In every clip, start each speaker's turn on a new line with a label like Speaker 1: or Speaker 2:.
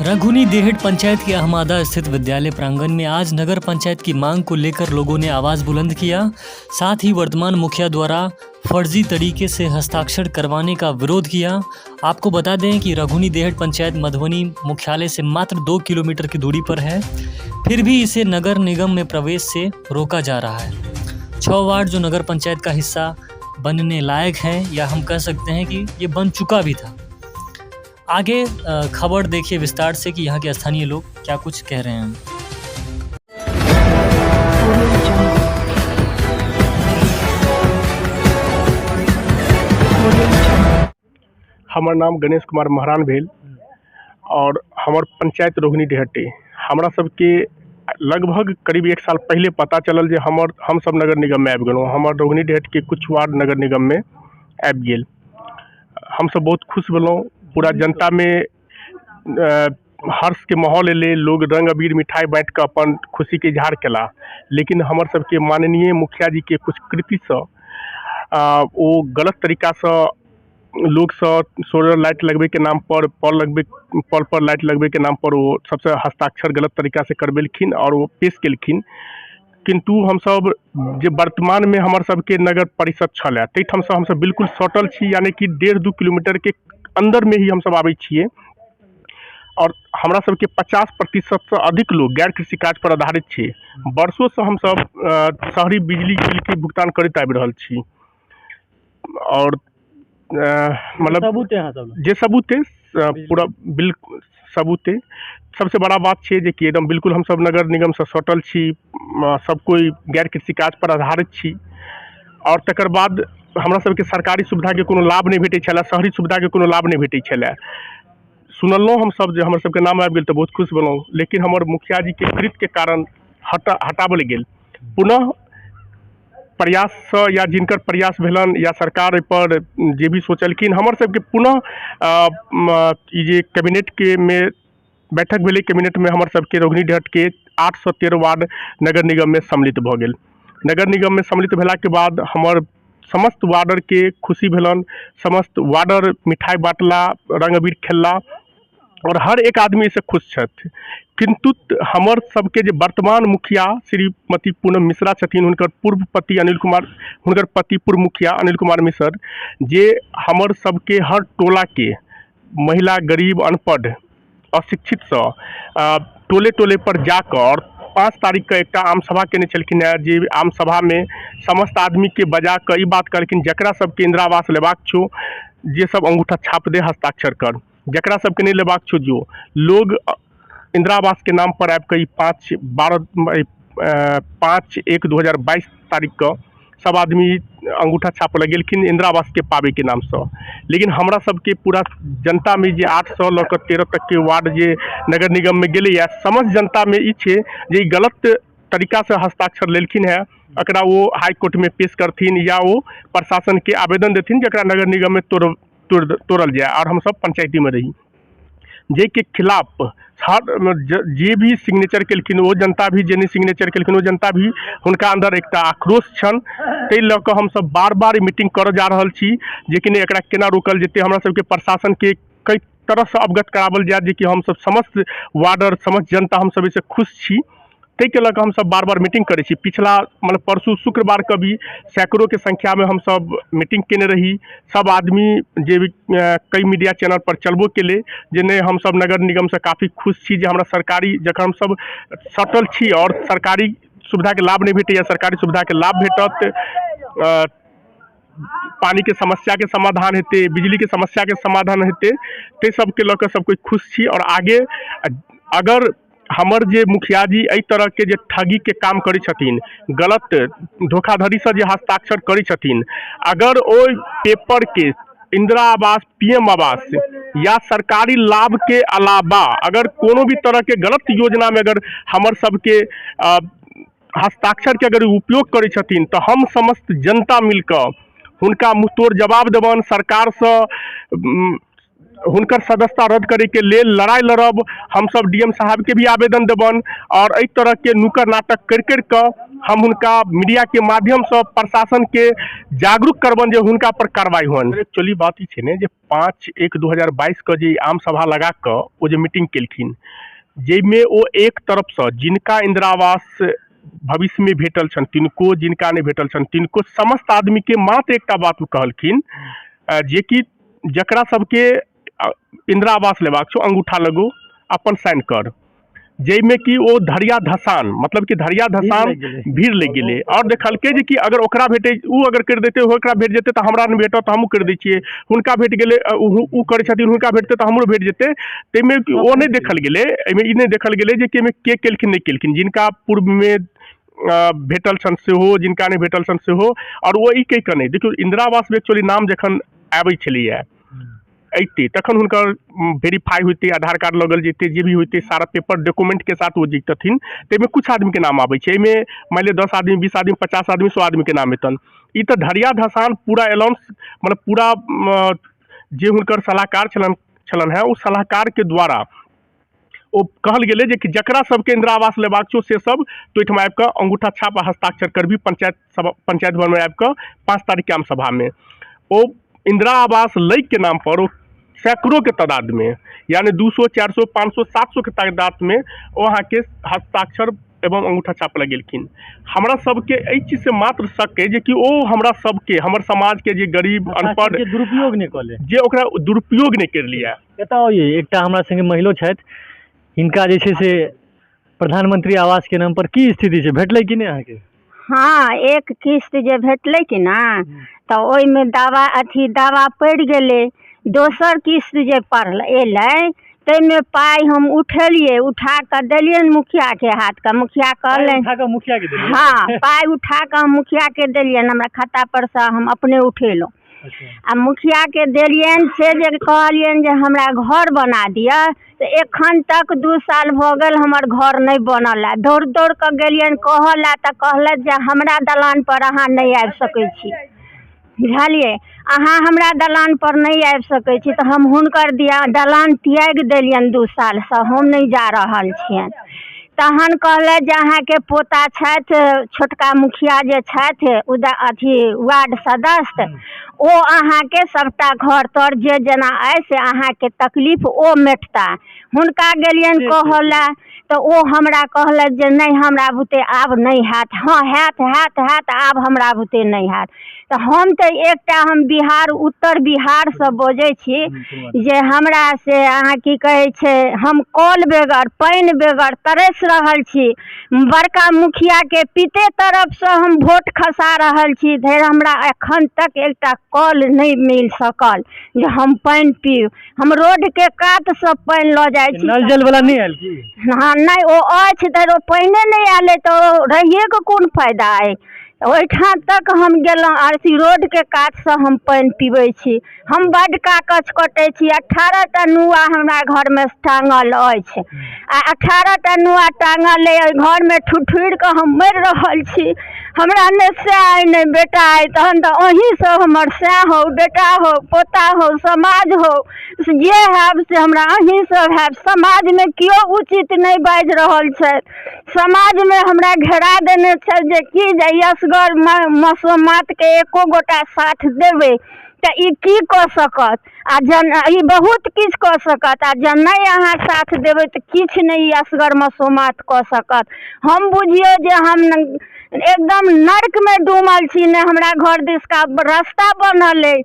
Speaker 1: रघुनी देहट पंचायत के अहमादा स्थित विद्यालय प्रांगण में आज नगर पंचायत की मांग को लेकर लोगों ने आवाज बुलंद किया। साथ ही वर्तमान मुखिया द्वारा फर्जी तरीके से हस्ताक्षर करवाने का विरोध किया। आपको बता दें कि रघुनी देहट पंचायत मधुबनी मुख्यालय से मात्र 2 किलोमीटर की दूरी पर है, फिर भी इसे नगर निगम में प्रवेश से रोका जा रहा है। 6 वार्ड जो नगर पंचायत का हिस्सा बनने लायक है, या हम कह सकते हैं कि ये बन चुका भी था। आगे खबर देखिए विस्तार से कि यहाँ के स्थानीय लोग क्या कुछ कह रहे हैं।
Speaker 2: हमार नाम गणेश कुमार महारान भेल और हमार पंचायत रोहिणी देहटे। हमरा सबके लगभग करीब 1 साल पहले पता चलल जे हम सब नगर निगम में आबि गेलहुँ। हमार रोहिणी देहट के कुछ वार्ड नगर निगम में आबि गेल। हम सब बहुत खुश भेलहुँ। पूरा जनता में हर्ष के माहौल एले, लोग रंग अबीर मिठाई बाँटि कऽ अपन खुशी के इजहार केला। लेकिन हमर सबके माननीय मुखिया जी के कुछ कृति से वो गलत तरीका से लोग सोलर लाइट लगबे के नाम पर पॉल पर लाइट लगबे के नाम पर वो सबसे हस्ताक्षर गलत तरीका से करबेलखिन और वो पेश केलखिन। किंतु हम सब जे वर्तमान में हमर सबके नगर परिषद छलै तैठ हम सब बिल्कुल सटल छी, यानी कि 1.5-2 किलोमीटर के अंदर में ही हम सब आबै छियै। और हमरा सबके 50% से अधिक लोग गैर कृषि काज पर आधारित छी। वर्षों से हम सब शहरी बिजली बिल के भुगतान करैत आबि रहल छी। और मतलब जे सबूत है पूरा बिल सबूत है। सबसे बड़ा बात है जे कि एकदम बिल्कुल हम सब नगर निगम से सटल छी, सब कोई गैर कृषि काज पर आधारित छी। और तकर बाद हमरा सबके सरकारी सुविधा के कोनो लाभ नहीं भेटै छलै, शहरी सुविधा के कोनो लाभ नहीं भेटै छलै। सुनलहुँ हम सब जे हमर सबके नाम आबि गेल तऽ बहुत खुश भेलहुँ। लेकिन हमर मुखिया जी के कृत्य के कारण हटाबल गेल। पुनः प्रयास से या जिनकर प्रयास भेलन या सरकार पर जे भी सोचलखिन, हमर सबके पुनः ई जे कैबिनेट के में बैठक भेलै, कैबिनेट में हमर सबके रोहिणी देहट के 813 वार्ड नगर निगम में सम्मिलित भऽ गेल। नगर निगम में सम्मिलित भेला के बाद हमर समस्त वार्डर के खुशी भेलन। समस्त वार्डर मिठाई बाँटला, रंग अबीर खेलला और हर एक आदमी से खुश छथि। किंतु हमर सबके जे वर्तमान मुखिया श्रीमती पूनम मिश्रा छथिन, हुनकर पूर्व पति अनिल कुमार, हुनकर पति पूर्व मुखिया अनिल कुमार मिश्र, जे हमर सबके हर टोला के महिला, गरीब, अनपढ़, अशिक्षित से टोले टोले पर जाकर और 5 तारीख का एक आम सभा केने छलखिन है। जे आम सभा में समस्त आदमी के बजा कर ई बात कहलखिन जकरा सबके इंदिरा आवास लेबाक छो, जे सब अंगूठा छाप दे, हस्ताक्षर कर। जकरा सबके नहीं लेबाक छो, जो लोग इंदिरा आवास के नाम पर आबि कऽ 5/1/2022 तारीख का सब आदमी अंगूठा छाप लगेलखिन इंदिरा आवास के पावे के नाम से। लेकिन हमरा सबके पूरा जनता में जे 800 लऽ कऽ 13 तक के वार्ड जे नगर निगम में गेलै या, समस्त जनता में ई छै जे गलत तरीका से हस्ताक्षर लेलखिन है, एकरा वो हाई कोर्ट में पेश करथिन या वो प्रशासन के आवेदन देथिन जकरा नगर निगम में तोड़ल जाए। और हम सब पंचायती में रही जे के खिलाफ हर जे भी सिग्नेचर केलखिन वो जनता भी, जे नहीं सिग्नेचर केलखिन वो जनता भी, हुनका अंदर एक आक्रोश छन। ताहि लऽ कऽ हम सब बार बार मीटिंग कर जा रहल छी जे कि एकरा केना रोकल जेतै। हमरा सबके प्रशासन के कई तरह से अवगत करावल जाए जे कि हम सब समस्त वार्डर, समस्त जनता हम सब इससे खुश छी। ताहि के लऽ कऽ हम सब बार बार मीटिंग करै छी। पिछला मतलब परसू शुक्रवार के भी सैकड़ों के संख्या में हम सब मीटिंग केने रही। सब आदमी जे भी कई मीडिया चैनल पर चलबो केले जे नहीं हम सब नगर निगम से काफ़ी खुश छी जे हमरा सरकारी जखन हम सब सटल छी और सरकारी सुविधा के लाभ नहीं भेटे या सरकारी सुविधा के लाभ भेटत, पानी के समस्या के समाधान हेतै, बिजली के समस्या के समाधान हेतै, ते सब के लऽ कऽ सब कोई खुश छी। और आगे अगर हमर जे मुखिया जी एहि तरह के जे ठगी के काम करै छथिन, गलत धोखाधड़ी से जे हस्ताक्षर करै छथिन, अगर ओइ पेपर के इंदिरा आवास, पीएम आवास या सरकारी लाभ के अलावा अगर कोनो भी तरह के गलत योजना में अगर हमर सबके हस्ताक्षर के अगर उपयोग करै छथिन, तो हम समस्त जनता मिलकर हुनका मुँहतोड़ जवाब देबन। सरकार से हुनकर सदस्यता रद्द करे के लेल लड़ाई लड़ब। हम सब डीएम साहब के भी आवेदन देबन और एहि तरह के नुक्कड़ नाटक कर के हम हुनका मीडिया के माध्यम से प्रशासन के जागरूक करबन जे हुनका पर कार्रवाई होन। एक्चुअली बात ई छै ने जे 5/1/2022 के जे आम सभा लगा के ओ जे मीटिंग केलखिन, जाहिमे ओ एक तरफ से जिनका इंदिरा आवास भविष्य में भेटल छन तिनको, जिनका नहीं भेटल छन तिनको, समस्त आदमी के मात्र एकटा बात कहलखिन जे कि जकरा सबके इंदिरा आवास लेबाक छो अंगूठा लगो अपन साइन कर, जाहिमे कि ओ धरिया धसान मतलब कि धरिया धसान भीड़ लग गेलै और देखलकै जे कि अगर ओकरा भेटे उ अगर कर देते ओकरा भेट जेते तो हमरा नहीं भेटत तो हमहूँ कर दै छियै, हुनका भेट गेलै उ करै छथिन हुनका भेटते तो हमरो भेट जेतै। ताहिमे ओ नहीं देखल गेलै, एहिमे ई नहीं देखल गेलै जे कि एहिमे के केलखिन नहीं केलखिन, जिनका पूर्व में भेटल छन सेहो, जिनका नहीं भेटल छन सेहो। और वो ई कहि कऽ नहीं देखियौ, इंदिरा आवास में एक्चुअली नाम जखन आबै छलैया अइते तखन हुनकर वेरीफाई होते, आधार कार्ड लगल जेते, जे भी होते सारा पेपर डॉक्यूमेंट के साथ वो जीतथिन। ताहिमे कुछ आदमी के नाम आबै छै, एहिमे मान लिअ 10 आदमी 20 आदमी 50 आदमी 100 आदमी के नाम एतन। ई तऽ धरिया धसान पूरा अलाउंस मतलब पूरा जे हुनकर सलाहकार छलन है, उस सलाहकार के द्वारा ओ कहल गेलै जे कि जकरा सबके इंदिरा आवास लेबाक छौ से सब तो एहिठाम आबि कऽ अंगूठा छाप आ हस्ताक्षर करबी पंचायत भवन में आबि कऽ 5 तारीख के आम सभा में। ओ इंदिरा आवास लय के नाम पर सैकड़ों के तादाद में यानी 200 400 500 700 के तादाद में वहाँ के हस्ताक्षर एवं अंगूठा छाप लगेलखिन। हमरा सबके एहि चीज से मात्र शक है जे कि ओ हमरा सबके हमर समाज के जे गरीब अनपढ़
Speaker 1: दुरुपयोग नहीं कले,
Speaker 2: जे ओकरा दुरुपयोग नहीं कर लिया।
Speaker 1: बताओ ये एकटा हमरा संगे महिलो छथि, हिनका जे छै से प्रधानमंत्री आवास के नाम पर की स्थिति छै, भेटलै कि नहीं अहाँके?
Speaker 3: हाँ, एक किस्त जे भेटलै कि ना तो ओहिमे दावा पड़ि गेलै। दोसर किस्त जे एलै ताहिमे पाइ हम उठेलिए, उठा कऽ देलिए मुखिया के हाथ का। मुखिया कहले
Speaker 1: मुखिया के देलिए?
Speaker 3: हाँ, पाइ उठा कऽ हम मुखिया के देलिए, हमरा खाता पर से हम अपने उठेलहुँ। आ मुखिया के देलियन से जे कहलियन जे हमरा घर बना दिया, तो एखन तक 2 साल भऽ गेल हमर घर नहीं बनल है। दौड़ दौड़ कऽ गेलियन कहला तऽ कहलथि जे हमरा दलान पर अहाँ नहीं आबि सकै छी, बुझलिए, अहाँ हमरा दलान पर नहीं आबि सकै छी। तऽ हम हुनकर दलान त्याग देलियन 2 साल से, हम नहीं जा रहल छियन। तहन कहलथि जे अहाँके पोता छथि छोटका मुखिया जे छथि अथी वार्ड सदस्य, ओ अहाँके सबटा घर तर जे जेना अइ से अहाँके तकलीफ ओ मेटता। हुनका गेलियन कहला तो ओ हमरा कहलथि जे नहीं हमरा बुते आब नहीं हैत। हाँ, हैत आब हमरा बुते नहीं हैत। तो हम तो हम बिहार उत्तर बिहार से बजै छी जे हमरा से अहाँ की कहै छै, हम कल बेगर पानि बेगर तरस रहल छी। बड़का मुखिया के पिते तरफ से हम वोट खसा रहल छी, धरि हमरा एखन तक एकटा कल नहीं मिल सकल जे हम पानि पीब। हम रोड के कात से पानि लऽ जाइ छी।
Speaker 1: नल जल वाला नहीं आयल की?
Speaker 3: हाँ, नहीं ओ अछि धरि ओ पानि नहीं आयल तो रहिए के कोन फायदा अइ। ओहिठाम तक हम गेलहुँ, आरसी रोड के कात से हम पानि पीबै छी। हम बड्ड कागज कटै छी, 18 टा नुआ हमरा घर में टांगल अछि आ 18 टा नुआ टांगल अइ घर में ठुठुरि कऽ हम मरि रहल छी। हमरा ने सैह अइ ने बेटा अइ, तहन तऽ अहीं सब हमर सैह हो, बेटा हो, पोता हो, समाज हो, जे हैब से हमरा अहीं सब हैब। समाज में केओ उचित नहीं बाजि रहल छथि। समाज में हमरा घेरा देने छै जे की जे असगर मसोमात के एको गोटा साथ देबै तऽ ई की कऽ सकत, आ जन ई बहुत किछु कऽ सकत, आ जन नहीं अहाँ साथ देबै तऽ किछु नहीं ई असगर मसोमात कऽ सकत। हम बुझियो जे हम एकदम नर्क में डूबल छी, ने हमरा घर दिसका रास्ता बनल है,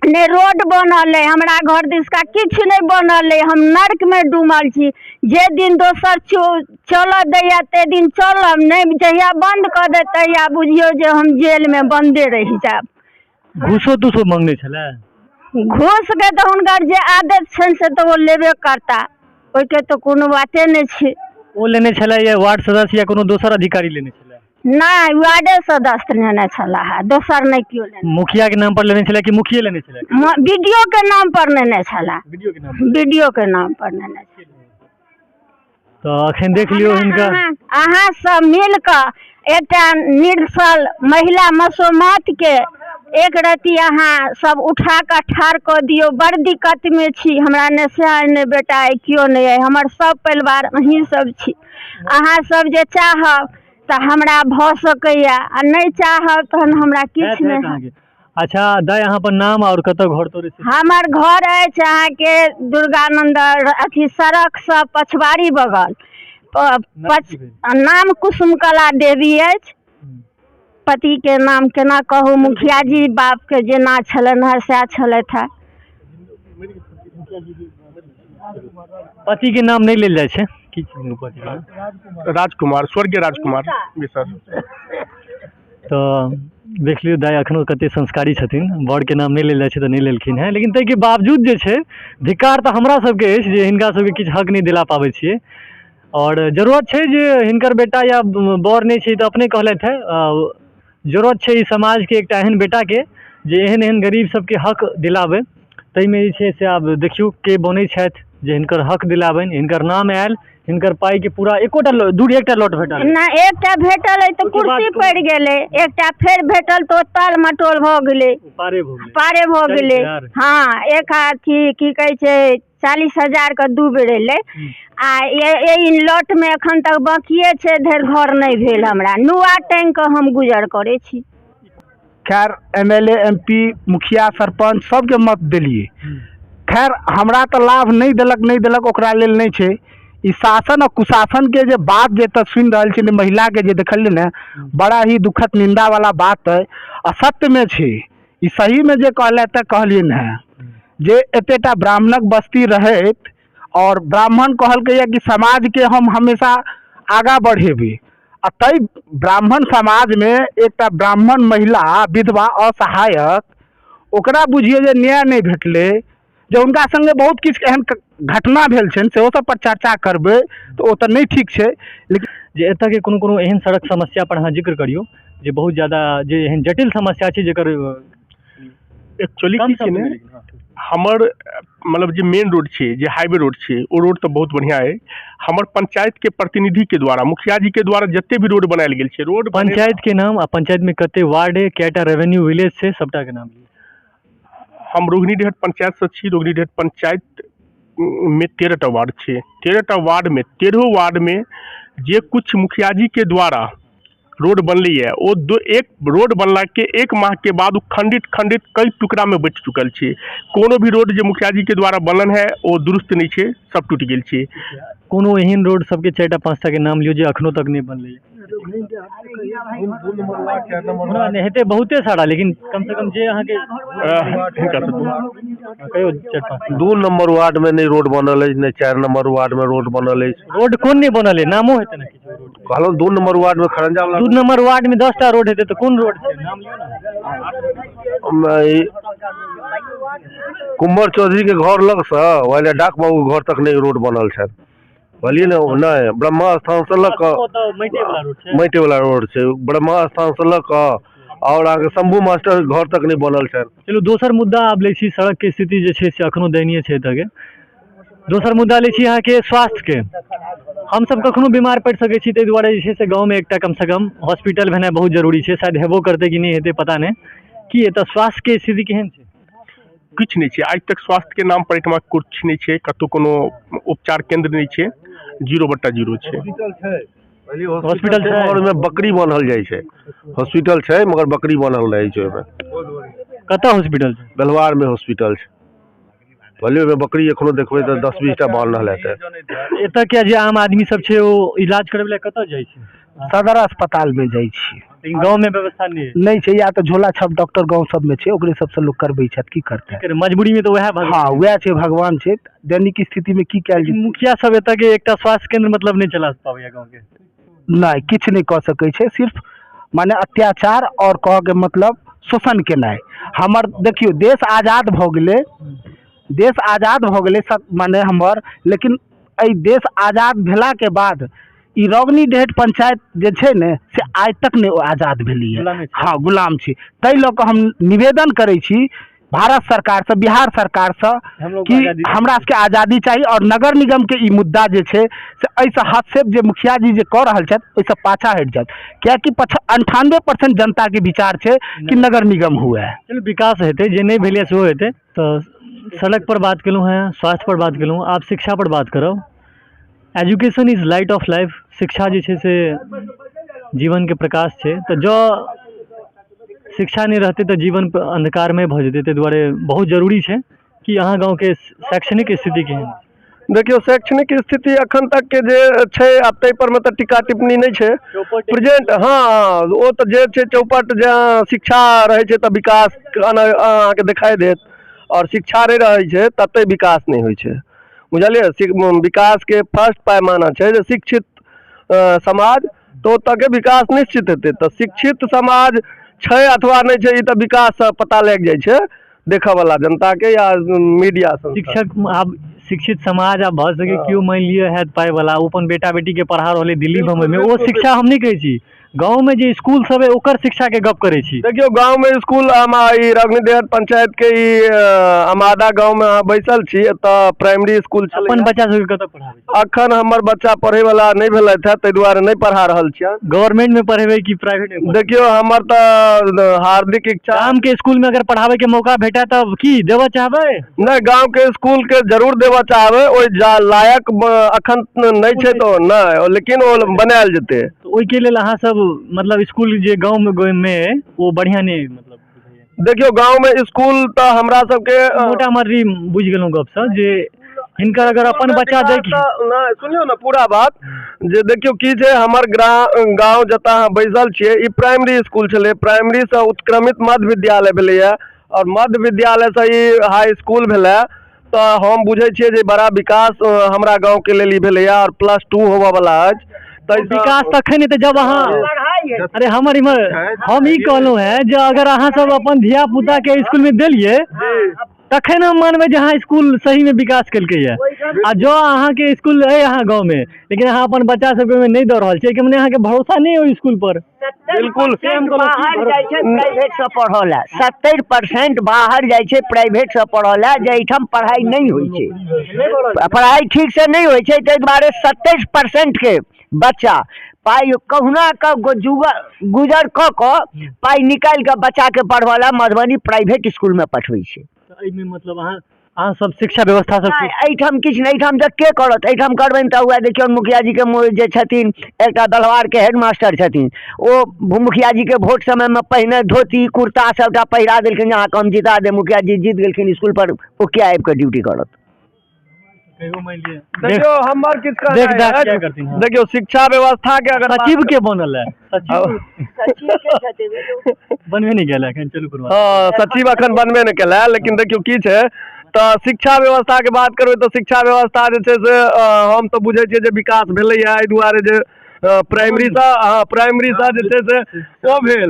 Speaker 3: ने रोड बनल है, हमरा घर दिसका किछु नहीं बनल है। हम नर्क में डूबल छी। जे दिन दोसर चलऽ दैया ते दिन चलब, नहीं जहिया बंद कर दे तहिया बुझियो जे हम जेल में बंदे रह जाब।
Speaker 1: घूसो तूसो मांगने छले?
Speaker 3: घूस के तो हुनकर जे आदत छनि से तो वो लेबे करता, ओइके तो कोनो बाते नहीं छै।
Speaker 1: ओ लेने छले या वार्ड सदस्य या कोनो दोसर अधिकारी लेने छले?
Speaker 3: नहीं, वार्डे सदस्य लेने छला है, दोसर नहीं क्यों लेने।
Speaker 1: मुखिया के नाम पर लेने छले कि मुखिया लेने छले?
Speaker 3: वीडियो के नाम पर लेने छला।
Speaker 1: वीडियो के नाम
Speaker 3: पर लेने छला।
Speaker 1: तो अखन देख लियो हिनका
Speaker 3: अहाँ सब मिल कऽ एकटा निर्सल महिला मसोमात के एक रति अहाँ सब उठा कऽ ठाढ़ कऽ दियौ, बड़ दिक्कत में छी, हमरा ने सैह ने बेटा अइ केओ नहीं अइ, हमर सब परिवार अहीं सब छी। अहाँ सब जे चाहब तऽ हमरा भऽ सकैया, आ नहीं चाहब तहन हमरा किछ नहीं।
Speaker 1: अच्छा दाय अहाँ अपन नाम और कतऽ घर तोरे से?
Speaker 3: हमर घर अछि अहाँ के दुर्गानंद अथी सड़क से पछवाड़ी बगल, नाम कुसुम कला देवी अछि। पति के नाम केना कहू, मुखिया जी बाप के जेना छलन है सएह छलथि है।
Speaker 1: पति के नाम नहीं लेल जाय छै की?
Speaker 2: राजकुमार, स्वर्गीय राजकुमार जी सर।
Speaker 1: तो देख लियौ दाय अखनो कते संस्कारी छथिन, बर के नाम नहीं लेल जाय छै तऽ नहीं लेलखिन है, लेकिन ताहि के बावजूद जे छै धिक्कार तऽ हमरा सबके अछि जे हिनका सबके किछु हक नहीं दिला पाबै छियै। और जरूरत छै जे हिनकर बेटा या बर नहीं छै तऽ अपने कहलथि है, जरूरत छै ई समाज के एकटा एहन बेटा के जे एहन एहन गरीब सबके हक दिलाबे। ताहिमे जे छै से आब देखियौ के बनै छथि जे हिनकर हक दिलाबनि। हिनकर नाम आयल, हिनकर पाई के पूरा एकोटा दूर एकटा लॉट भेटल
Speaker 3: ना, एकटा भेटल है तो कुर्सी पड़ गेले, एकटा फेर भेटल तो ताल मटोल भ गेले, पारे भ गेले। हाँ, एक अथी की कहे छै 40,000 के 2 बेर एले, आ ये लॉट में अखन तक बाकिए छै, धर घर नहीं भेल हमरा, नुआ टैंक के हम गुजर करे छी।
Speaker 4: खैर एमएलए एमपी मुखिया सरपंच सबके मत दिलिए, खैर हमरा तो लाभ नहीं दिलक ओकरा लेल नहीं छै। ई शासन और कुशासन के जे बात जे तक सुन रहल छी, महिला के जे देखलिए ने, बड़ा ही दुखद निंदा वाला बात है। असत्य में छै ई, सही में जे कहले त कहलिए है जे एतेटा ब्राह्मणक बस्ती रहत और ब्राह्मण कहलकै कि समाज के हम हमेशा आगा बढ़ेबे, आ तै ब्राह्मण समाज में एकटा ब्राह्मण महिला विधवा असहायक, ओकरा बुझिए जे न्याय नहीं भेटले, जे उनका संगे बहुत किछु एहन घटना भेल छनि सेहो सब पर चर्चा करबै तो ओ तऽ नहीं ठीक छै। लेकिन
Speaker 1: जे एतऽ के कोनो एहन सड़क समस्या पर अहाँ जिक्र करियो जे बहुत ज्यादा जे एहन जटिल समस्या छै जेकर
Speaker 2: एक्चुअली की छै ने, हमर मतलब जे मेन रोड छै, जे हाईवे रोड छै, ओ रोड तो बहुत बढ़िया है। हमर पंचायत के प्रतिनिधि के द्वारा, मुखिया जी के द्वारा जते भी रोड बनायल गेल छै, रोड
Speaker 1: पंचायत के नाम आ पंचायत में कते वार्ड है, कैटा रेवेन्यू विलेज छै, सबटा के नाम लियो।
Speaker 2: हम रोहिणीडीहट पंचायत से छी। रोहिणीडीहट पंचायत में 13टा वार्ड छै। 13टा वार्ड में 13 वार्ड में जे कुछ मुखिया जी के द्वारा रोड बनली है, वो एक रोड बनला के 1 माह के बाद वो खंडित कई टुकड़ा में बच चुकल छै। कोनो भी रोड जो मुखिया जी के द्वारा बनल है वो दुरुस्त नहीं छै, सब टूट गेल छै।
Speaker 1: कोनो एहन रोड सबके 4टा 5टा के नाम लियो जे अखनो तक नहीं बनले है। हेते बहुते सारा, लेकिन कम से कम जे अहाँ के
Speaker 5: 2 नंबर वार्ड में नहीं रोड बनल है, नहीं 4 नंबर वार्ड में रोड बनल है।
Speaker 1: रोड कोन नहीं बनल है, नामो हेते ना किछो रोड?
Speaker 5: कहलो 2 नंबर वार्ड में खरंजा वाला
Speaker 1: 2 नंबर वार्ड में 10टा रोड हेते तो कोन रोड छै, नाम लियो ना।
Speaker 5: कुंवर चौधरी के घर लग से वाले डाक बाबू घर तक नहीं रोड बनल छै, बोलिए ना। नहीं, ब्रह्मा स्थान से लग माटी वाला रोड छै, ब्रह्मा स्थान से लग और आगे शंभू मास्टर घर तक नहीं बनल छै।
Speaker 1: चलो दोसर मुद्दा आब लै छी, सड़क के स्थिति जे छै से अखनो दयनीय छै एतऽ के। दोसर मुद्दा लै छी अहाँ के स्वास्थ्य के। हम सब कखनो बीमार पड़ सकै छी, ताहि दुआरे जे छै से गाँव में एकटा कम से कम हॉस्पिटल भेनाइ बहुत जरूरी छै। शायद हेबो करते कि नहीं हेतै पता नहीं। की एतऽ स्वास्थ्य के स्थिति केहन छै?
Speaker 2: किछु नहीं छै, आज तक स्वास्थ्य के नाम पर एठमा कुछ नहीं छै, कतौ कोनो उपचार केंद्र नहीं छै, 0/0 छै।
Speaker 5: हॉस्पिटल छै और में बकरी बांधल जाय छै। हॉस्पिटल छै मगर बकरी बांधल रहे छै ओमे।
Speaker 1: कतऽ हॉस्पिटल छै?
Speaker 5: बेलवार में हॉस्पिटल छै, बोलियो में बकरी एखनो देखबै तऽ 10-20टा बांधल हेतै।
Speaker 1: एतऽ के जे आम आदमी सब छै ओ इलाज करबै ला कतऽ जाइ छै?
Speaker 4: सदर अस्पताल में जाइ छी।
Speaker 1: लेकिन गाँव में व्यवस्था नहीं
Speaker 4: छै, या तो झोला छाप डॉक्टर गाँव सब में छै, ओकरे सबसे लोग करबै छै, की करतै
Speaker 1: मजबूरी में तो वह
Speaker 4: हाँ वह छै, भगवान छै, दैनिक स्थिति में की कैल जेतै।
Speaker 1: मुखिया सब एतऽ के एकटा स्वास्थ्य केंद्र मतलब नहीं चला पाबै गाँव के?
Speaker 4: नहीं, किछु नहीं कह सकै छै, सिर्फ माने अत्याचार और कह के मतलब शोषण केनाइ। हमर देखियो देश आजाद भ गेलै, देश आजाद भ गेलै माने हमर, लेकिन एहि देश आजाद भेला के बाद ई रोहिणीडीहट पंचायत जे छै ने से आज तक नहीं आजाद भेलै है। हाँ, गुलाम छी। ताहि लऽ कऽ हम निवेदन करै छी भारत सरकार से, बिहार सरकार से कि हमरा सबके आज़ादी चाहिए और नगर निगम के ई मुद्दा जे छै से एहिसँ हस्तक्षेप जे मुखिया जी जे कऽ रहल छथि ओहिसँ पाछा हटि जायत, कियाकि 98% जनता के विचार छै कि नगर निगम हुए।
Speaker 1: चलू विकास हेतै, जे नहि भेलै सेहो हेतै। तऽ सड़क पर बात केलहुँ हैं, स्वास्थ्य पर बात केलहुँ, आब शिक्षा पर बात करब। Education is light of life, शिक्षा जे छै से जीवन के प्रकाश छै। तऽ जो शिक्षा नहीं रहते तो जीवन अंधकारमय भऽ जेतै। ताहि दुआरे बहुत जरूरी छै कि अहाँ गाँवके शैक्षणिक स्थिति केहन?
Speaker 5: देखियो शैक्षणिक स्थिति अखन तक के जे छै आब ताहि पर में तो टीका टिप्पणी नहीं छै प्रेजेंट। हाँ वो तो जे छै चौपट जहाँ शिक्षा रहे छै तो विकास अहाँ के दिखाई देत, और शिक्षा नहीं रहे छै तते विकास नहीं होइ छै, बुझलिए। विकास के फर्स्ट पैमाना छै जे शिक्षित समाज, तो तक विकास निश्चित हेतै। तो शिक्षित समाज छै अथवा नहीं छै ई तो विकास से पता लग जाय छै देखा वाला जनता के या मीडिया से।
Speaker 1: शिक्षक आब शिक्षित समाज आब भऽ सके केओ मान लिअ हैत पाई वाला, ओ अपन बेटा बेटी के पढ़ा रहल है दिल्ली बम्बई में, ओ शिक्षा हम नहीं कहै छी। गाँव में जे स्कूल सब है ओकर शिक्षा के गप करे छी।
Speaker 5: देखियो गांव में स्कूल रगनीदेहर पंचायत के अमादा गांव में अहाँ बैसल छी, एतऽ प्राइमरी स्कूल छै।
Speaker 1: अपन बच्चा सबके कतऽ पढ़ाबै?
Speaker 5: अखन हमर बच्चा पढ़े वाला नहीं भेलथि है, ताहि दुआरे नहीं पढ़ा रहल छियै।
Speaker 1: गवर्नमेंट में पढ़ेबै कि प्राइवेट में?
Speaker 5: देखियो हमर तो हार्दिक इच्छा
Speaker 1: गाम के स्कूल में अगर पढ़ावे के मौका भेटा तब की देबऽ चाहबै?
Speaker 5: नहीं, गांव के स्कूल के जरूर देबऽ चाहबै, ओहि लायक अखन नहीं छै तो नहीं, लेकिन वो बनायल जेतै।
Speaker 1: ओहि के लेल अहाँ सब मतलब स्कूल जे गाँव में वो बढ़िया नहीं मतलब?
Speaker 5: देखियो गांव में स्कूल तो हमरा सबके
Speaker 1: मोटा मर्जी बुझ गेलहुँ गप से जे हिनकर अगर अपन बच्चा देख
Speaker 5: सुनियो ना पूरा बात जे देखियो की छै हमर गांव जतऽ अहाँ बैसल छियै ई प्राइमरी स्कूल छलै, प्राइमरी से उत्क्रमित मध्य विद्यालय भेलैया, और मध्य विद्यालय से ई हाई स्कूल भेलै। तो हम बुझे छियै जे बड़ा विकास हमरा गांव के लेल ई भेलैया, और +2 होबऽ वाला अछि। तो
Speaker 1: विकास तखन हेतै जब अहाँ, अरे हमर इमहर हम ई कहलहुँ है जे अगर अहाँ सब अपन धिया पुता के स्कूल में देलियै तखन हम मानबै जे अहाँ स्कूल सही में विकास केलकै है। आ जो अहाँ के स्कूल है अहाँ गाँव में, लेकिन अहाँ अपन बच्चा सबके में नहीं दऽ रहल छियै कि मने अहाँ के भरोसा नहीं हो स्कूल पर।
Speaker 5: बिल्कुल
Speaker 3: बाहर जाइ छै प्राइवेट से पढ़ल है, 70% बाहर जाइ छै प्राइवेट से पढ़ल है, जे एहिठाम पढ़ाई नहीं होइ छै, पढ़ाई ठीक से नहीं होइ छै। ताहि दुआरे 70% के बच्चा पाई कहुना का गुजर कऽ पाई निकाल के बच्चा के पढ़वाला मधुबनी प्राइवेट स्कूल में पठबै छै।
Speaker 1: एहिमे मतलब अहाँ सब शिक्षा व्यवस्था सब
Speaker 3: एहिठाम किछु नहि, एहिठाम तऽ के करत? एहिठाम करबै तऽ हुए देखियौ मुखिया जी के जे छथिन एकटा दलवार के हेडमास्टर छथिन, ओ मुखिया जी के वोट समय में पहिने धोती कुर्ता सबटा पहिरा देलखिन, अहाँ हम जिता दे, मुखिया जी जीत गेलखिन स्कूल पर, ओ क्या आबि के ड्यूटी करत?
Speaker 5: देखियो हमर किस देखियो शिक्षा व्यवस्था के अगर
Speaker 1: सचिव के बनल है, बनबे नहीं केला एखन, चलू कोनो
Speaker 5: सचिव अखन बनबे नहीं केला, लेकिन देखियो की छै तो शिक्षा व्यवस्था के बात करबै तो शिक्षा व्यवस्था जे छै से हम तो बुझे छियै जे विकास भेलैया, एहि दुआरे जे प्राइमरी से जे छै से ओ भेल,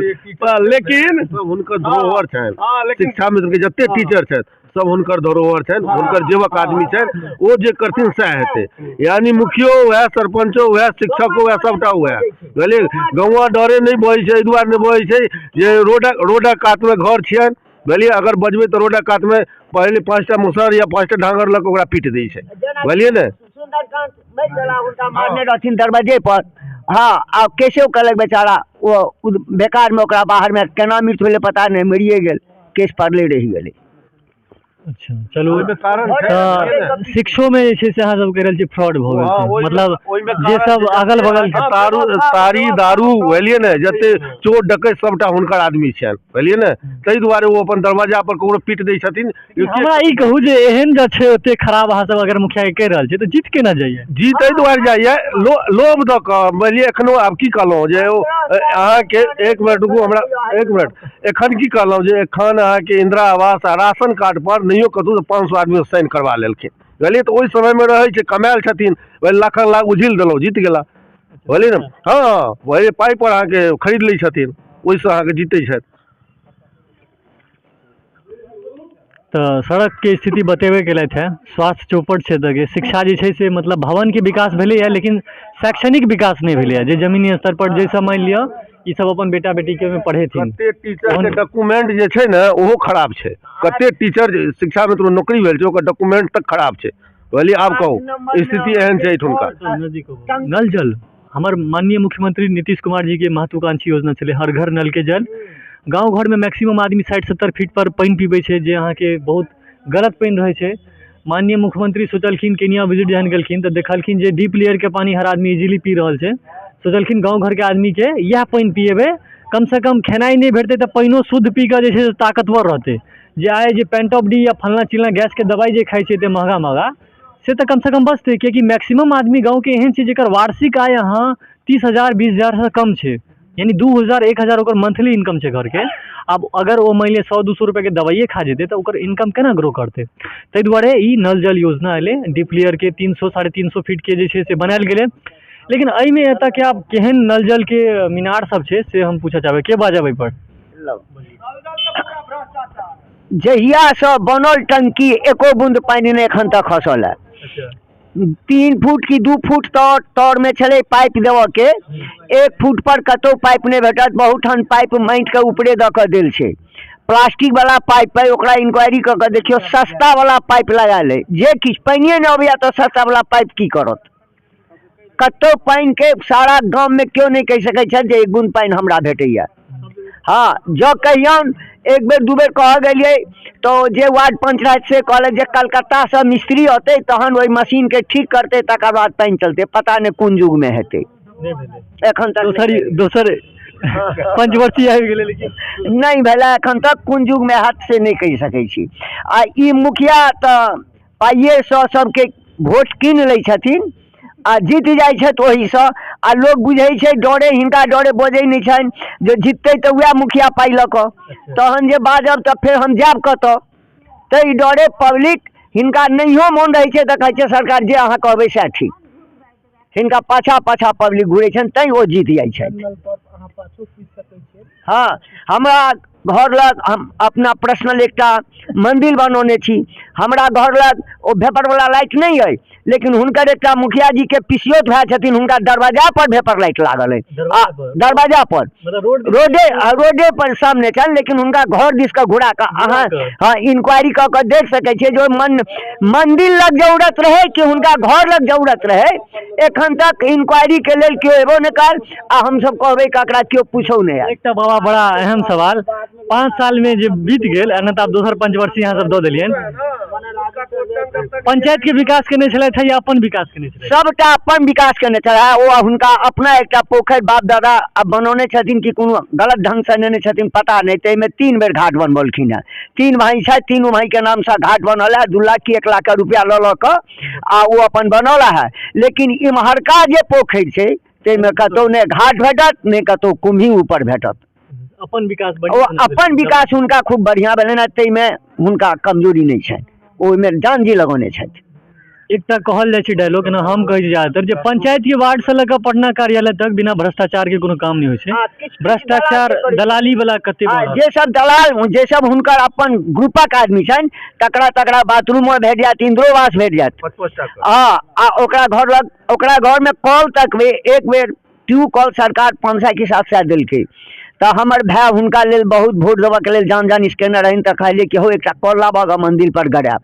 Speaker 5: लेकिन
Speaker 6: हुनकर धरोहर छनि शिक्षा में जते टीचर छथि सब हुनकर धरोहर छनि, हुनकर जेवक आदमी छनि, ओ जे करथिन सएह हेतै। यानी मुखियो वएह, सरपंचो वएह, शिक्षको वएह, सबटा वएह, बुझलियै। गौवा डरे नहीं बहै छै, एहि दुआरे नहीं बहै छै जे रोडक कात में घर छियनि, बुझलियै। अगर बजबै तो रोडक कात में पहले 5टा मुसर या 5टा ढांगर लग ओकरा पीट दै छै, बुझलियै ने।
Speaker 3: मारने रहथिन दरवाजे पर, हाँ आ केशव कहलक बेचारा वो बेकार में ओकरा बाहर में केना मृत्यु भेलै पता नहीं, मरिए गेल, केस पड़ले रहि गेलै।
Speaker 1: अच्छा चलो, शिक्षो में जे छै से अहाँ सब कह रहल छी फ्रॉड भऽ गेल छै, मतलब जे सब अगल बगल
Speaker 5: तारी दारू बुझलियै ने, जते चोर डकैत सबटा हुनकर आदमी छनि, बुझलियै ने। ताहि दुआरे ओ अपन दरवाजा पर ककरो पीट दै छथिन।
Speaker 1: हमरा ई कहू जे एहन जे छै ओते खराब अहाँ सब अगर मुखिया के कहि रहल छै तऽ जीत केना जाइए?
Speaker 5: जीत एहि दुआरे जाइए लोभ दऽ कऽ, बुझलियै। एखनो आब की कहलहुँ जे अहाँके एक मिनट रुकू, हमरा एक मिनट, एखन की कहलहुँ जे एखन अहाँके इंदिरा आवास आ राशन कार्ड पर नहियो कतहु 500 आदमी साइन करवा लेलखिन, बुझलियै। तऽ ओहि समय में रहै छै, कमायल छथिन, लाख उझिल देलहुँ, जीत गेला, बुझलियै ने। हाँ वही पाइ पर अहाँके खरीद लै छथिन, ओहिसँ अहाँके जीतै छथि।
Speaker 1: तऽ सड़क के स्थिति बतेबे केलथि है, स्वास्थ्य चौपट क्षेत्र के, शिक्षा जे छै से मतलब भवन के विकास भेलै है, लेकिन शैक्षणिक विकास नहीं भेलै है, जे जमीनी स्तर पर जैसे मान लिअ ई सब अपन बेटा बेटी के में पढ़े थी।
Speaker 6: कते टीचर के डॉक्यूमेंट जे छै ने ओहो खराब छै। कते टीचर शिक्षा में तो नौकरी भेल छै ओकर डॉक्यूमेंट तक खराब छै। बोली आब कहू स्थिति एहन छै एठुनका।
Speaker 1: नल जल हमार माननीय मुख्यमंत्री नीतीश कुमार जी के महत्वाकांक्षी योजना चले हर घर नल के जल। गांव घर में मैक्सिमम आदमी 60-70 फीट पर पानी पीबे छै जे अहाँ के बहुत गलत पानी रहे छै। माननीय मुख्यमंत्री सोचलखिन केनिया विजिट जहन गेलखिन तो देखलखिन जे डीप लेयर के पानी हर आदमी इजीली पी रहल छै। सोचलखिन गांव घर के आदमी के यह पानी पिएबे कम से कम खेनाई नहीं भेटते तो पानियो शुद्ध पी के जे ताकतवर रहते। जे आए जे पेंटॉप डी या फलना चिलना गैस के दवाई जे खाई छै महंगा महंगा से तो कम से कम बचते। क्योंकि मैक्सिमम आदमी गाँव के एहन छै जेकर वार्षिक आय यहाँ 30,000-20,000 से कम छै। यानी 2,000-1,000 ओकर मंथली इनकम छै घर के। अब अगर वो मान लिया 100-200 रुपए के दवाइए खा जेते तो ओकर इनकम केना ग्रो करते। ताहि दुआरे ई नल जल योजना एले डीप लेयर के 300-350 फीट के जे छै से बनायल गेले। लेकिन एहि में एतऽ के आब केहन नल जल के मीनार सब छै से हम पूछऽ चाहबै के बाजब पर।
Speaker 7: जहिया से बनल टंकी एको बूंद पानी नहीं एखन तक खसल है। 3 फुट की 2 फुट तौर में चले पाइप देव के 1 फुट पर कतो पाइप नहीं भेटत। बहुत ठन पाइप माटि के ऊपरे द के दिल छै। प्लास्टिक वाला पाइप है ओकरा इंक्वायरी क के देखियो सस्ता वाला पाइप लगा ले। जे किछ पानिए नहीं अबैया तो सस्ता वाला पाइप की करत। कतो पानी के सारा गांव में क्यों नहीं कह सकै छै जे 1 बूंद पानी हमरा भेटैया। हाँ जो कहियन एक बेर 2 बेर कह गेलिए तो जे वार्ड पंचायत से कहले जे कलकत्ता से मिस्त्री होते तहन वही मशीन के ठीक करते तकर बाद पानी चलते। पता नहीं कोन युग में हेते एखन तक
Speaker 1: दोसर पंचवर्षीय आबि गेलै लेकिन
Speaker 7: नहीं भेला एखन तक कोन युग में हाथ से नहीं कह सकै छी। आ ई मुखिया तो पाइए से सबके वोट कीन लै छथिन आ जीत जाइ छथि ओहीसँ। आ लोग बुझै छै डरे हिनका डरे बजै नहीं छनि जे जीततै तऽ वएह मुखिया पाइ लऽ कऽ तहन जे बाजब तऽ फेर हम जायब कतऽ। ताहि डरे पब्लिक हिनका नहियो मोन रहै छै तऽ कहै छै सरकार जे अहाँ कहबै सएह ठीक। हिनका पाछा पाछा पब्लिक घुरै छनि तैँ ओ जीत जाइ छथि। हाँ हमरा घर लग हम अपना पर्सनल एकटा मंदिर बनौने छी। हमरा घर लग ओ भेपर वाला लाइट नहीं है लेकिन हुनकर एकटा मुखिया जी के पिसियोत भए छथिन हुनका दरवाजा पर भेपर लाइट लागल है। दरवाजा पर रोडे पर सामने छनि लेकिन हुनका घर दिस के घुरा के अहाँ हाँ इंक्वायरी कऽ के देख सकै छियै जो मंदिर लग जरूरत रहे कि हुनका घर लग जरूरत रहे एखन तक इंक्वायरी के लेल केओ एबो नहीं कर। आ हमसब कहबै ककरा केओ पूछो नहीं।
Speaker 1: एकटा बाबा बड़ा अहम सवाल 5 साल में जे बीत गेल एना तऽ 2 पंचवर्षीय यहाँ सब दऽ देलियन पंचायत के विकास केने छलै या अपन विकास केने छलै।
Speaker 7: सबटा अपन विकास केने छलै। ओ हुनका अपना एकटा पोखरि बाप दादा अब बनौने छथिन कि कोनो गलत ढंग से नेने छथिन पता नहीं। ताहिमे 3 बेर घाट बनबलखिन है। 3 भाई छै 3 भाई के नाम से घाट बनल है 2 लाख की 1 लाख रुपया लऽ कऽ आ ओ अपन बनौला है। लेकिन इम्हरका जे पोखरि छै ताहिमे कतौ ने घाट भेटत ने कतौ कुम्ही ऊपर भेटत।
Speaker 1: अपन विकास
Speaker 7: अपन विकास हुनका खूब बढ़िया भेलनि। ताहिमे हुनका कमजोरी नहीं छनि ओहिमे जान जी लगौने छथि।
Speaker 1: एकटा कहल जाइ छै डायलॉग ना हम कहै छी ज्यादातर जे पंचायत के वार्ड से लऽ पटना कार्यालय तक बिना भ्रष्टाचार के कोनो काम नहीं होइ छै। भ्रष्टाचार दलाली वाला कते
Speaker 7: जे सब दलाल जे सब हुनकर अपन ग्रुपक आदमी छनि तकरा बाथरूम में भेट जायत इंद्रोवास भेट जायत। आ ओकरा घर में कल तक एक बेर ट्यूब कल सरकार 500 की 700 देलकै। तो हमर भाई हुनका लेल बहुत वोट देबऽ के लेल जान स्कैनर रहन तो कहलिए कि हो एक कल लाबऽ मंदिर पर गड़ायब।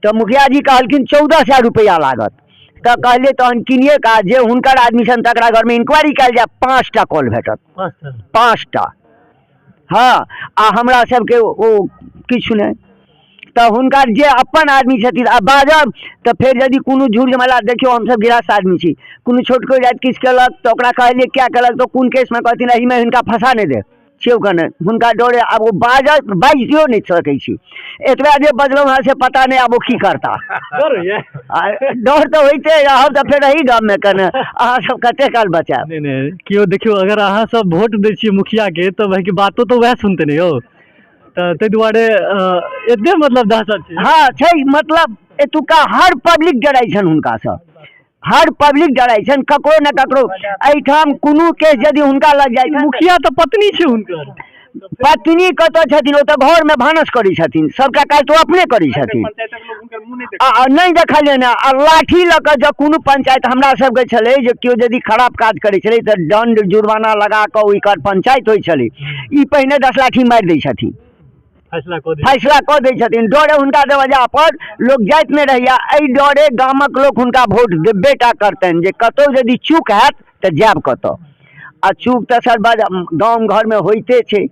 Speaker 7: तो मुखिया जी कहलखिन 1400 रुपया लागत। तो कहलिए तहन किनिए का जे हुनकर आदमी छनि तकरा घर में इंक्वायरी कयल जाय 5टा कल भेटत 5टा। हाँ आ हमरा सबके ओ किछु नहीं। तो हुनकर जे अपन आदमी छथिन आ बाजब तो फिर यदि कोनो झूठ झमेला देखियो हम सब गिरस्त आदमी छी कोनो छोटको जाति किछु केलक तो ओकरा कहलिए क्या केलक तो कोन केस में कहथिन एहि में हिनका फंसा नहीं दे छियौ कने हुनका डरे अब वो बाजियो नहीं सकै छी। एतबा जे बजलहुँ हाँ से पता नहीं अब वो की करता। डर तो होइते रहब तो फिर रही गाम में कने अहाँ सब कते काल बचायब।
Speaker 1: नहीं केओ देखियो अगर अहाँ सब वोट दै छियै मुखिया के तो भाई की बातो तो वह सुनते नहीं हो ताहि दुआरे एते मतलब दहशत छै।
Speaker 7: हाँ छै मतलब एतुका हर पब्लिक डराइ छनि हुनका से। हर पब्लिक डराइ छनि ककरो न ककरो एहिठाम कोनो केस यदि हुनका लग जाइ
Speaker 1: मुखिया तो पत्नी छै हुनकर
Speaker 7: पत्नी कतऽ छथिन ओ तऽ घर में भानस करै छथिन सबका काज तो अपने करै छथिन। नहीं देखलिए ना आ लाठी लऽ कऽ जँ कोनो पंचायत हमरा सबके छलै जे केओ यदि खराब काज करै छलै तऽ दंड जुर्माना लगा कऽ ओकर पंचायत होइ छलै। ई पहिने 10 लाठी मारि दै छथिन, फैसला कऽ दै छथिन। डरे हुनका दरवाजा पर लोक जाइत नहि रहैया, एहि डरे गामक लोक हुनका वोट देबे टा करतनि जे कतहु यदि चूक हैत तऽ जायब कतऽ। आ चूक तऽ सर गाँव घरमे होइते छै,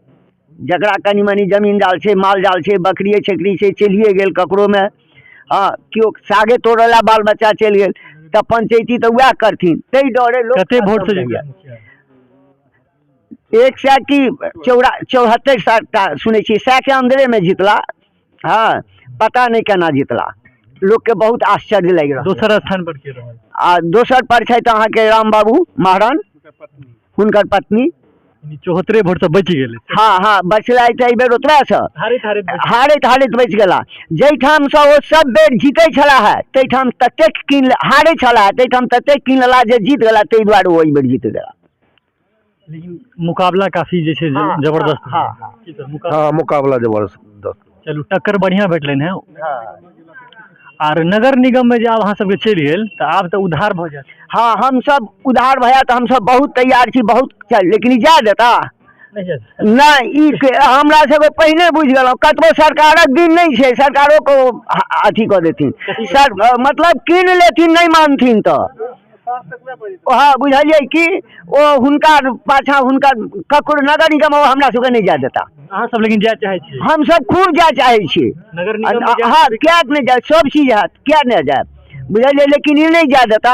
Speaker 7: जकरा कनि मनी जमीन जाल छै, माल जाल छै, बकरिए छकरी छै, चलिए गेल ककरोमे, हाँ केओ सागे तोड़ै ला बाल बच्चा चलि गेल तऽ पंचायती तऽ वएह करथिन। ताहि डरे लोक
Speaker 1: कते वोट से जीतला?
Speaker 7: 100 की 74 सुनै छी, 100 के अंदरे में जीतला। हाँ पता नहीं केना जीतला, लोग के बहुत आश्चर्य लग रहा।
Speaker 1: दोसर स्थान पर के रहल?
Speaker 7: आ दोसर पर छै अहाँ के राम बाबू महारान, हुनकर पत्नी
Speaker 1: 74 वोट से बचि गेलै।
Speaker 7: हाँ हाँ बचला तऽ एहि बेर ओतबे से हारैत बचि गेला। जाहिठाम से ओ सब बेर जीते छला है ताहिठाम ततेक कीन हारे छला है, ताहिठाम ततेक कीन लेला जे जीत गेला, ताहि दुआरे ओ एहि बेर जीत गेला।
Speaker 1: लेकिन मुकाबला काफी जे छै जबरदस्त।
Speaker 5: हाँ मुकाबला जबरदस्त।
Speaker 1: चलू टक्कर बढ़िया भेटलनि है। आर नगर निगम में जे आब अहाँ सबके चलि गेल तऽ आब तऽ उधार भऽ जायत।
Speaker 7: हाँ हम सब उधार भया तऽ हम सब बहुत तैयार छी, बहुत चल, लेकिन ई जा देता नहीं। ई हमरा सबके पहिने बुझि गेलहुँ, कतबो सरकारक दिन नहीं छै, सरकारों को अथी कऽ देथिन सर, मतलब कीन लेथिन नहीं मानथिन तऽ। हाँ बुझलिए कि ओ हुनकर पाछा हुनकर ककरो नगर निगम हमरा सबके नहीं जा देता।
Speaker 1: अहाँ सब लेकिन जाय चाहै छी?
Speaker 7: हम सब खूब जाय चाहै छी
Speaker 1: नगर निगम।
Speaker 7: हाँ क्या नहीं जाए, सब चीज है, क्या नहीं जाए बुझलिए, लेकिन ई नहीं जा देता।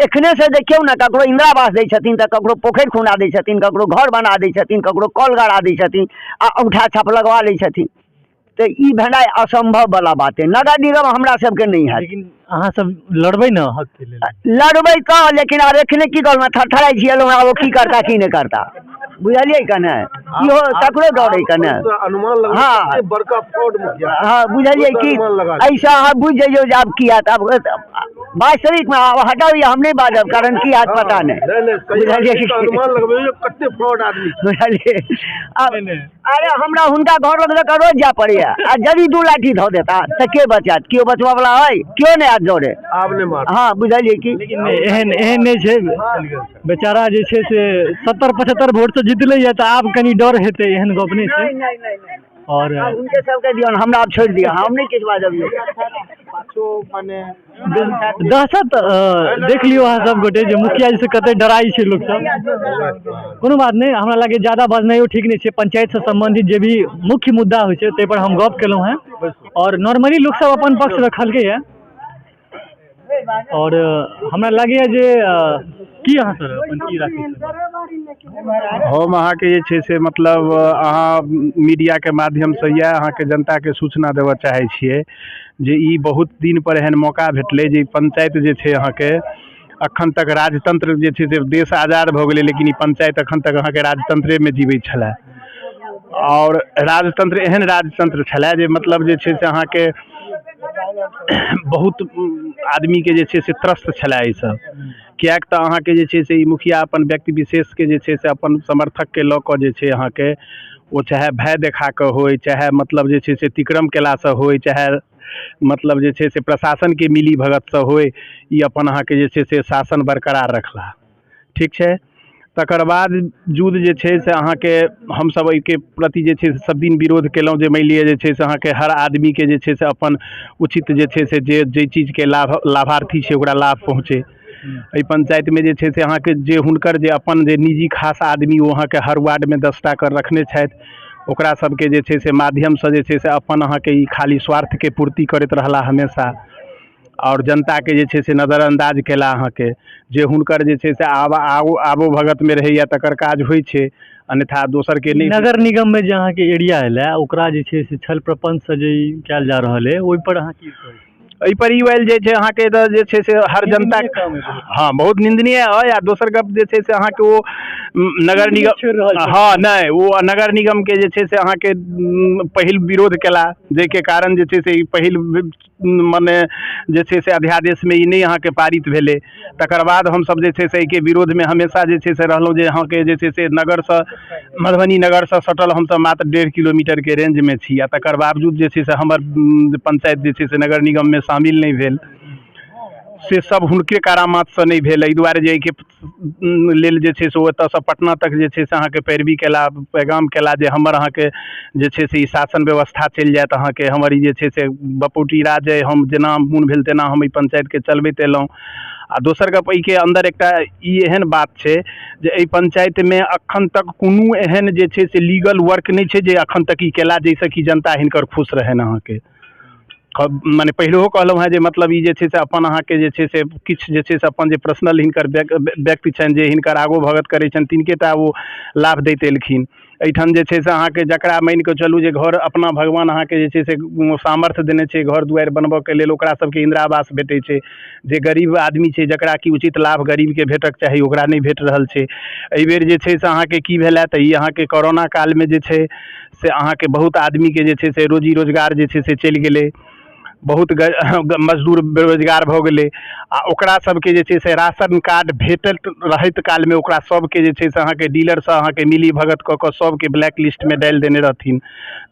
Speaker 7: एखने से देखियौ ना, ककरो इंदिरा आवास दै छथिन तऽ ककरो पोखरि खुना दै छथिन, ककरो घर बना दै छथिन, ककरो कल गड़ा दै छथिन आ औंठा छाप लगवा लै छथिन। तो ई भेनाइ असंभव वाला बात है। नगर निगम हमरा सबके नहीं है।
Speaker 1: लेकिन अहाँ सब लड़बै ना हक के लेल?
Speaker 7: लड़बै कहाँ, लेकिन आब एखने की कहलहुँ, थरथराइ छियै ओ की करता की नहीं करता, बुझलिए कने इहो ककरो डरै कने
Speaker 5: अनुमान लगा।
Speaker 7: हाँ
Speaker 5: बड़का फ्रॉड मुखिया।
Speaker 7: हाँ बुझलिए कि ऐसा अहाँ बुझ जाइयो जे आब की हैत। आब वास्तविक में हटाओ, ये हम नहीं बाजब, कारण की हैत पता नहीं, बुझलिए
Speaker 5: अनुमान लगबे कते फ्रॉड आदमी
Speaker 7: बुझलिए। अरे हमरा हुनका घर लग तक रोज जाय पड़ैया, आ यदि 2 लाठी धऽ देता तऽ के बचत? केओ बचबा वाला है? केओ नहीं हाथ जोड़े।
Speaker 5: आब नहीं मार।
Speaker 7: हाँ बुझलिए कि
Speaker 1: लेकिन एहन नहीं छै, बेचारा जे छै से 70-75 वोट से जीतले है, तऽ आब कनी डर हेतै, एहन गप नहीं छै।
Speaker 7: नहीं
Speaker 1: और
Speaker 7: उनके सबके दियौ, हमरा आप छोड़ दिया, हम नहीं किछ बाजब।
Speaker 1: दहशत देख लियो अहाँ सब गोटे जे मुखिया जी से कते डराई छै लोक सब। कोनो बात नहीं, हमरा लागे ज्यादा बजनाइयो ठीक नहीं छै। पंचायत से संबंधित जे भी मुख्य मुद्दा होइ छै ताहि पर हम गप केलहुँ हैं, और नॉर्मली लोक सब अपन पक्ष रखलकै है। और हमरा लागैए जे की अहाँ सर अपन की राखै छी?
Speaker 2: हम अहाँके जे छै से मतलब अहाँ मीडिया के माध्यम से यह अहाँके जनता के सूचना देबऽ चाहै छियै जे ई बहुत दिन पर एहन मौका भेटलै जे पंचायत जे छै अहाँके अखन तक राजतंत्र जे छै से देश आजाद भऽ गेलै, लेकिन ई पंचायत अखन तक अहाँके राजतंत्रे में जीवै छलै। और राजतंत्र एहन राजतंत्र छलै जे मतलब जे छै से अहाँके बहुत आदमी के जे छै से त्रस्त छलै ई सब। किएक तऽ अहाँके जे छै से ई मुखिया अपन व्यक्ति विशेष के जे छै से अपन समर्थक के लऽ कऽ जे छै अहाँके ओ चाहे भय देखा कऽ होय, चाहे मतलब जे छै से तिक्रम केलासँ होय, चाहे मतलब जे छै से प्रशासन के मिली भगत से होय, ई अपन अहाँके जे छै से शासन बरकरार रखला। ठीक छै, तकर बाद जुद जे छै से अहाँके हमसब एहिके प्रति जे छै से सब दिन विरोध केलहुँ जे मानि लिअ जे छै से अहाँके हर आदमी के जे छै से अपन उचित जे छै से जे चीज के लाभार्थी छै ओकरा लाभ पहुँचे। एहि पंचायत में जे छै से अहाँके जे हुनकर जे अपन जे निजी खास आदमी ओ अहाँके हर वार्ड में 10टा कर रखने छथि, ओकरा सबके जे छै से माध्यम से जे छै से अपन अहाँके ई खाली स्वार्थ के पूर्ति करैत रहला हमेशा, और जनता के जे छै से नजरअंदाज केला। अहाँके जे हुनकर जे छै से आबो भगत में रहैया तकर काज होइ छै, अन्यथा दोसर के नहीं।
Speaker 1: नगर निगम में जे अहाँके एरिया एलै ओकरा जे छै से छल प्रपंच से जे कयल जा रहल है, ओहि पर अहाँ की कहै?
Speaker 4: एहि पर ई आयल जे छै अहाँके तऽ जे छै से हर जनता हाँ बहुत निंदनीय है। या दोसर गप जे छै से अहाँके ओ नगर निगम हाँ नहीं वो नगर निगम के जे छै से अहाँके पहिल विरोध केला, जाहिके कारण जे छै से ई पहिल मने जे छै से अध्यादेश में ई नहीं अहाँके पारित भेलै। तकर बाद हमसब जे छै से एहिके विरोध में हमेशा जे छै से रहलहुँ जे अहाँके जे छै से नगर से मधुबनी नगर से सटल हमसब मात्र 1.5 किलोमीटर के रेंज में छी, आ तकर बावजूद जे छै से हमर पंचायत जे छै से नगर निगम में शामिल नहीं भेल। से सब हुनके करामात से नहीं भेल, एहि दुआरे जे एहिके लेल जे छै से ओतऽसँ पटना तक जे छै से अहाँके पैरवी केला, पैगाम केला जे हमर अहाँके जे छै से ई शासन व्यवस्था चलि जायत, अहाँके हमर ई जे छै से बपौटी राज अइ, हम जेना मोन भेल तेना हम ई पंचायतके चलबैत एलहुँ। आ दोसर गप एहिके अंदर एकटा ई एहन बात छै जे एहि पंचायत में अखन तक कोनो एहन जे छै से लीगल वर्क नहीं छै जे अखन तक ई केला जाहिसँ कि जनता हिनकर खुश रहनि। अहाँके माने पहिलेहो कहलहुँ हेँ जे मतलब ई जे छै से अपन अहाँके जे छै से किछु जे छै से अपन जे पर्सनल हिनकर व्यक्ति छनि जे हिनकर आगू भगत करै छनि तिनके टा ओ लाभ दैत एलखिन। एहिठाम जे छै से अहाँके जकरा मानि कऽ चलू जे घर अपना भगवान अहाँके जे छै से सामर्थ्य देने छै घर दुआरि बनबऽके लेल, ओकरा सबके इन्दिरा आवास भेटै छै। जे गरीब आदमी छै जकरा कि उचित लाभ गरीबके भेटक चाही ओकरा नहि भेट रहल छै। एहिबेर जे छै से अहाँके की भेलै तऽ ई अहाँके कोरोना कालमे जे छै से अहाँके बहुत आदमीके जे छै से रोजी रोजगार जे छै से चलि गेलै, बहुत मजदूर बेरोजगार भऽ गेलै। आ ओकरा सबके जे छै से राशन कार्ड भेटत रहैत कालमे ओकरा सबके जे छै से अहाँके डीलरसँ अहाँके मिली भगत कऽ कऽ सबके ब्लैक लिस्टमे डालि देने रहथिन।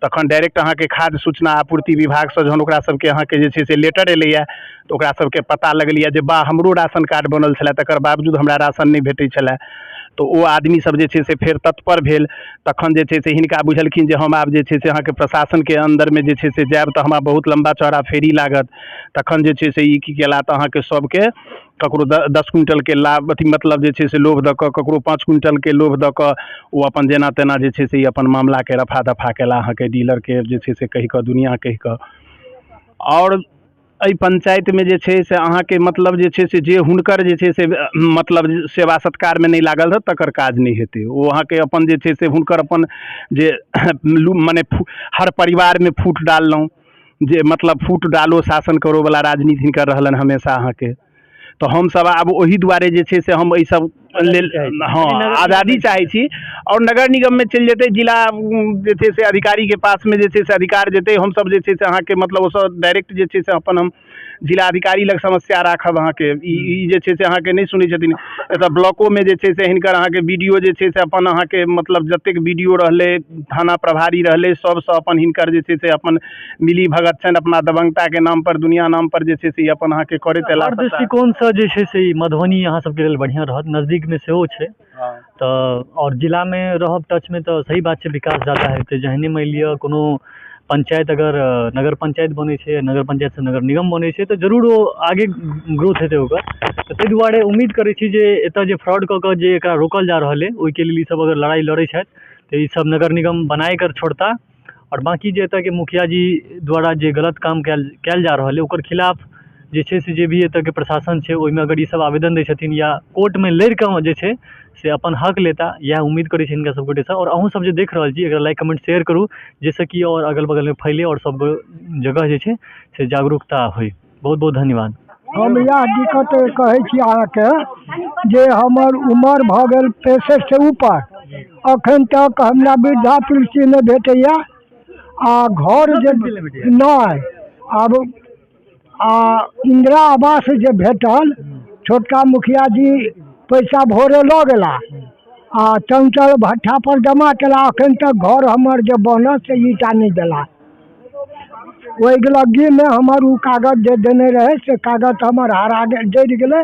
Speaker 4: तखन डायरेक्ट अहाँके खाद्य सूचना आपूर्ति विभागसँ जहन ओकरा सबके अहाँके जे छै से लेटर एलैए तऽ ओकरा सबके पता लगलैए जे बा हमरो राशन कार्ड बनल छलै तकर बावजूद हमरा राशन नहीं भेटै छलै। तो ओ आदमी सब जे छै से फेर तत्पर भेल। तखन जे छै से हिनका बुझलखिन जे हम आब जे छै से अहाँके प्रशासनके अन्दरमे जे छै से जायब तऽ हमरा बहुत लम्बा चौड़ा फेरी लागत। तखन जे छै से ई की केला तऽ अहाँके सबके ककरो 10 क्विंटलके लाभ अथी मतलब जे छै से लोभ दऽ कऽ, ककरो 5 क्विंटलके लोभ दऽ कऽ ओ अपन जेना तेना जे छै से ई अपन मामलाके रफा दफा केला अहाँके डीलरके जे छै से कहि कऽ दुनिया कहि कऽ। और एहि पंचायत में जे छै से अहाँके मतलब जे छै से जे हुनकर जे छै से मतलब सेवा सत्कार में नहीं लागल रह तकर काज नहीं हेतै। ओ अहाँके अपन जे छै से हुनकर अपन जे मने हर परिवार में फूट डाललहुँ जे मतलब फूट डालो शासन करो वाला राजनीति हिनकर रहलनि हमेशा अहाँके। तो हम सब आब ओही दुआरे जे छै से हम एहि सब लेल हाँ आज़ादी चाहै छी। और नगर निगम में चलि जेतै जिला जे छै से अधिकारी के पास में जे छै से अधिकार जेतै, हम सब जे छै से अहाँके मतलब ओसँ डायरेक्ट जे छै से अपन हम जिलाधिकारी लग समस्या राखब। अहाँके ई जे छै से अहाँके नहीं सुनै छथिन। एतऽ ब्लॉको में जे छै से हिनकर अहाँके बीडीओ जे छै से अपन अहाँके मतलब जतेक बीडीओ रहलै, थाना प्रभारी रहलै, सबसँ अपन हिनकर जे छै से अपन मिली भगत छनि। अपना दबंगता के नाम पर दुनिया नाम पर जे छै से ई अपन अहाँके करैत एला।
Speaker 1: दृष्टिकोण से जे छै से ई मधुबनी अहाँ सबके लेल बढ़िया रहत, नजदीक में सेहो छै तऽ और जिला में रहब टच में तऽ सही बात छै, विकास ज्यादा हेतै। जहने मानि लिअ कोनो पंचायत अगर नगर पंचायत बनै छै, नगर पंचायत से नगर निगम बनै छै तऽ जरूर ओ आगे ग्रोथ हेतै ओकर। तऽ ताहि दुआरे उम्मीद करै छी जे एतऽ जे फ्रॉड कऽ कऽ जे एकरा रोकल जा रहल है ओहिके लेल ई सब अगर लड़ाई लड़ै छथि तऽ ई सब नगर निगम बनाए कर छोड़ता। और बाकी जे एतऽ के मुखिया जी द्वारा जे गलत काम कयल जा रहल है ओकर खिलाफ जे छै से जे भी एतऽ के प्रशासन छै ओहिमे अगर ई सब आवेदन दै छथिन या कोर्ट में लड़ि कऽ जे छै से अपन हक लेता, यह उम्मीद करै छी हिनका सब गोटे से। और अहूँ सब जे देख रहल छी एकरा लाइक कमेंट शेयर करू जाहिसँ कि और अगल बगल में फैले और सब जगह जे छै से जागरूकता होइ। बहुत बहुत धन्यवाद।
Speaker 8: हम यह दिक्कत कहै छी अहाँके जे हमर उम्र भऽ गेल 65 से ऊपर, अखन तक हमरा वृद्धा पेंशन नहि भेटैया आ घर जे नहि आब आ इंदिरा आवास जे भेटल छोटका मुखिया जी पैसा भोरे लऽ गेला आ चंचल भट्ठा पर जमा केला। अखन तक घर हमर जे बनल से ईटा नहीं देला। ओहि लग्गी में हमर उ कागज जे देने रहे से कागज हमर हरा गेल, जरि गेलै।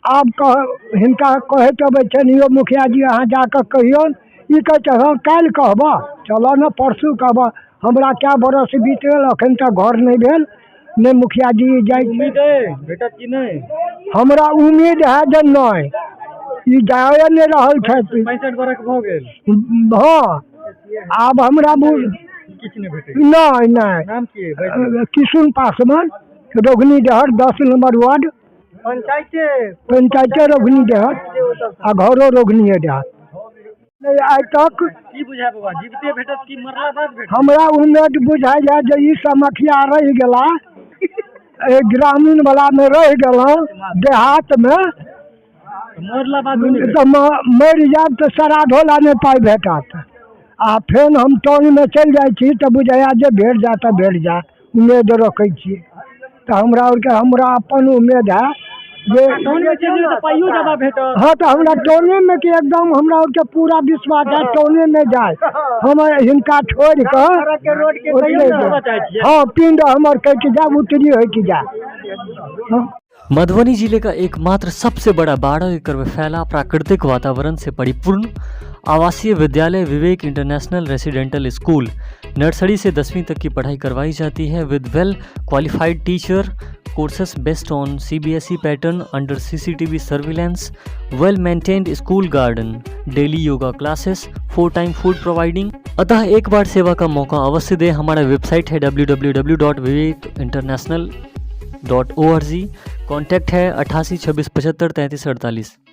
Speaker 8: आब कह हिनका कहैत अबै छनि यौ मुखिया जी अहाँ जाकऽ कहियौन। ई कहै छै हाँ काल्हि कहबऽ, चलऽ ने परसू कहबऽ। हमरा कए बरस बीत गेल अखन तक घर नहीं भेल, नहीं मुखिया जी जाइ
Speaker 1: भेटत कि नहीं?
Speaker 8: हमरा उम्मीद है जे नहीं, ई जाए नहीं रहल छथि।
Speaker 1: 65 बरख भऽ गेल।
Speaker 8: हाँ आब हमरा
Speaker 1: किछु नहीं भेटै।
Speaker 8: नहीं नहीं।
Speaker 1: नाम की है?
Speaker 8: किशुन पासवान, रोगनी डहर 10 नंबर वार्ड, पंचायते रोगनी डहर आ घरो रोगनी डहर। आइ तक
Speaker 1: की बुझाय बाबा जीवते भेटत कि मरला बाद भेटत?
Speaker 8: हमरा उम्मीद बुझाइया जे ई समस्या रहि गेला ग्रामीण वाला में रह गलहुँ देहात में तो मरि जायब तऽ श्राद्धो ला नहि पाइ भेटत आ फेन हम टाउनमे चलि जाइ छी तऽ बुझाइया जे भेट जाए तऽ भेट जाए उम्मीद रखै छियै तऽ हमरा अपन उम्मीद है जे हाँ तऽ हमरा टाउनेमे के एकदम हमरा आरके पूरा विश्वास है टाउनेमे जाए हम हिनका छोड़ि कऽ हाँ पिंड हमर कटि जाए उतरी हटि जाए।
Speaker 1: मधुबनी जिले का एकमात्र सबसे बड़ा 12 एकड़ में फैला प्राकृतिक वातावरण से परिपूर्ण आवासीय विद्यालय विवेक इंटरनेशनल रेसिडेंटल स्कूल नर्सरी से 10वीं तक की पढ़ाई करवाई जाती है with well qualified teacher courses based on CBSE pattern under CCTV surveillance well maintained school garden daily yoga classes 4 time food providing. अतः एक बार सेवा का मौका अवश्य दें। हमारा वेबसाइट है www.vivekinternational.org। कॉन्टैक्ट है 88 26 75 33 48।